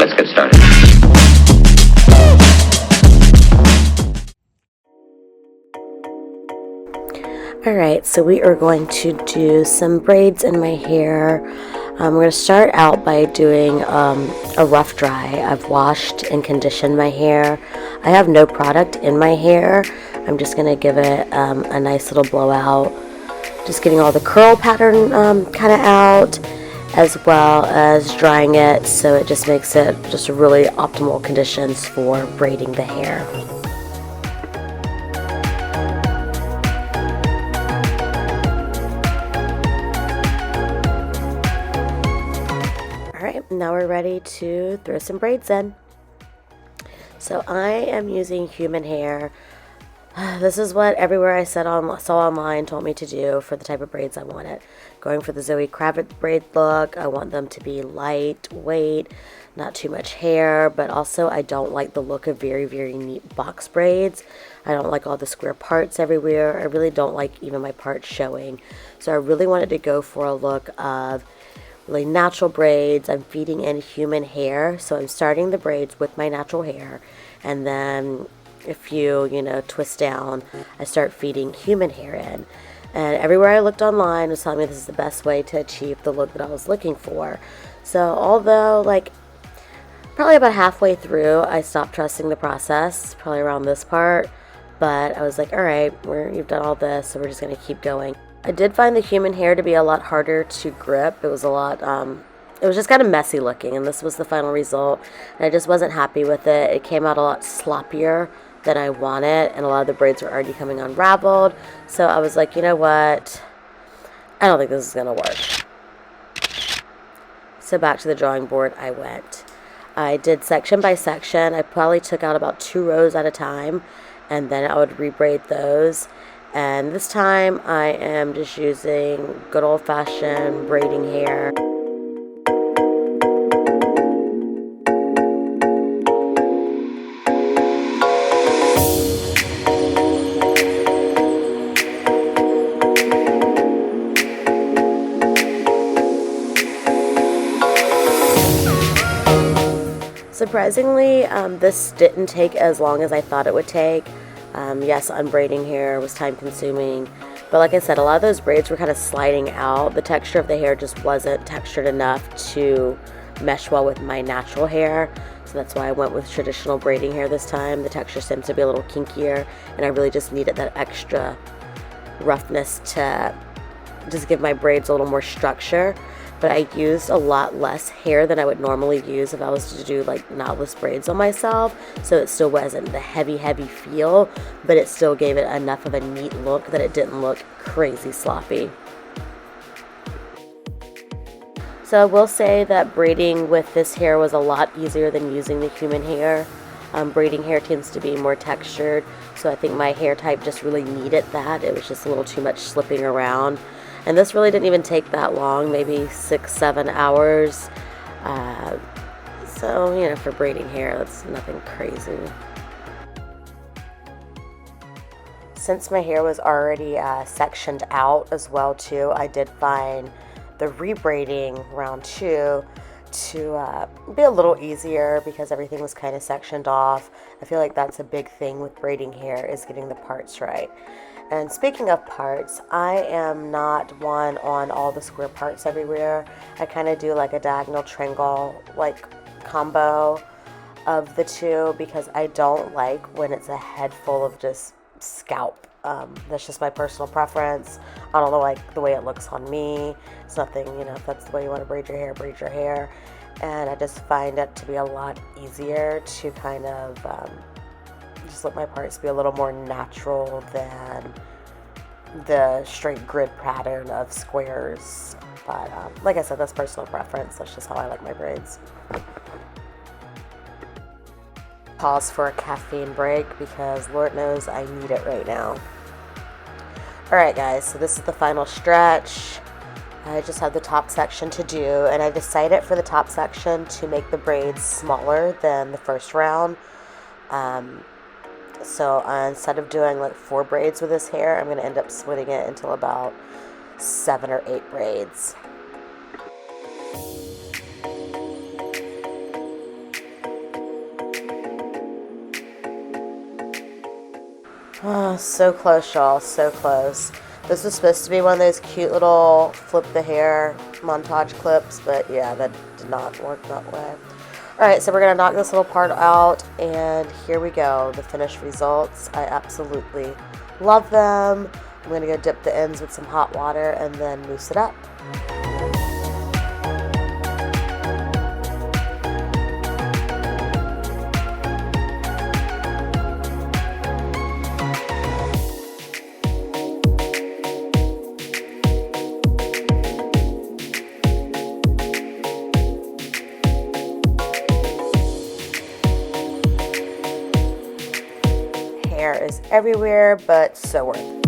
Let's get started. Alright, so we are going to do some braids in my hair. We're going to start out by doing a rough dry. I've washed and conditioned my hair. I have no product in my hair. I'm just going to give it a nice little blowout. Just getting all the curl pattern kind of out, as well as drying it, so it just makes it just really optimal conditions for braiding the hair. Alright, now we're ready to throw some braids in. So I am using human hair. This is what everywhere I saw online told me to do for the type of braids I wanted. Going for the Zoe Kravitz braid look. I want them to be lightweight, not too much hair, but also I don't like the look of very, very neat box braids. I don't like all the square parts everywhere. I really don't like even my parts showing. So I really wanted to go for a look of really natural braids. I'm feeding in human hair, so I'm starting the braids with my natural hair, and then if you twist down, I start feeding human hair in. And everywhere I looked online was telling me this is the best way to achieve the look that I was looking for. So although probably about halfway through I stopped trusting the process, probably around this part, but I was like, alright, you've done all this, so we're just going to keep going. I did find the human hair to be a lot harder to grip. It was a lot it was just kind of messy looking, and this was the final result, and I just wasn't happy with it. It came out a lot sloppier than I wanted, and a lot of the braids were already coming unraveled. So I was like, you know what? I don't think this is gonna work. So back to the drawing board I went. I did section by section. I probably took out about 2 rows at a time, and then I would rebraid those. And this time I am just using good old-fashioned braiding hair. Surprisingly, this didn't take as long as I thought it would take. Yes, unbraiding hair was time consuming, but like I said, a lot of those braids were kind of sliding out. The texture of the hair just wasn't textured enough to mesh well with my natural hair, so that's why I went with traditional braiding hair this time. The texture seems to be a little kinkier, and I really just needed that extra roughness to just give my braids a little more structure. But I used a lot less hair than I would normally use if I was to do knotless braids on myself, so it still wasn't the heavy feel, but it still gave it enough of a neat look that it didn't look crazy sloppy. So I will say that braiding with this hair was a lot easier than using the human hair. Braiding hair tends to be more textured, so I think my hair type just really needed that. It was just a little too much slipping around. And this really didn't even take that long, maybe 6-7 hours. So, for braiding hair, that's nothing crazy. Since my hair was already sectioned out as well, too, I did find the rebraiding round 2 to be a little easier because everything was kind of sectioned off. I feel like that's a big thing with braiding hair, is getting the parts right. And speaking of parts, I am not one on all the square parts everywhere. I kind of do a diagonal triangle combo of the two, because I don't like when it's a head full of just scalp. That's just my personal preference. I don't like the way it looks on me. It's nothing, if that's the way you want to braid your hair, braid your hair. And I just find it to be a lot easier to kind of just let my parts be a little more natural than the straight grid pattern of squares. But like I said, that's personal preference. That's just how I like my braids. Pause for a caffeine break because Lord knows I need it right now. Alright guys, so this is the final stretch. I just have the top section to do, and I decided for the top section to make the braids smaller than the first round. So instead of doing 4 braids with this hair, I'm going to end up splitting it into about 7 or 8 braids. Oh, so close, y'all, so close. This was supposed to be one of those cute little flip the hair montage clips, but yeah, that did not work that way. Alright, so we're going to knock this little part out, and here we go, the finished results. I absolutely love them. I'm going to go dip the ends with some hot water and then mousse it up. Hair is everywhere, but so worth it.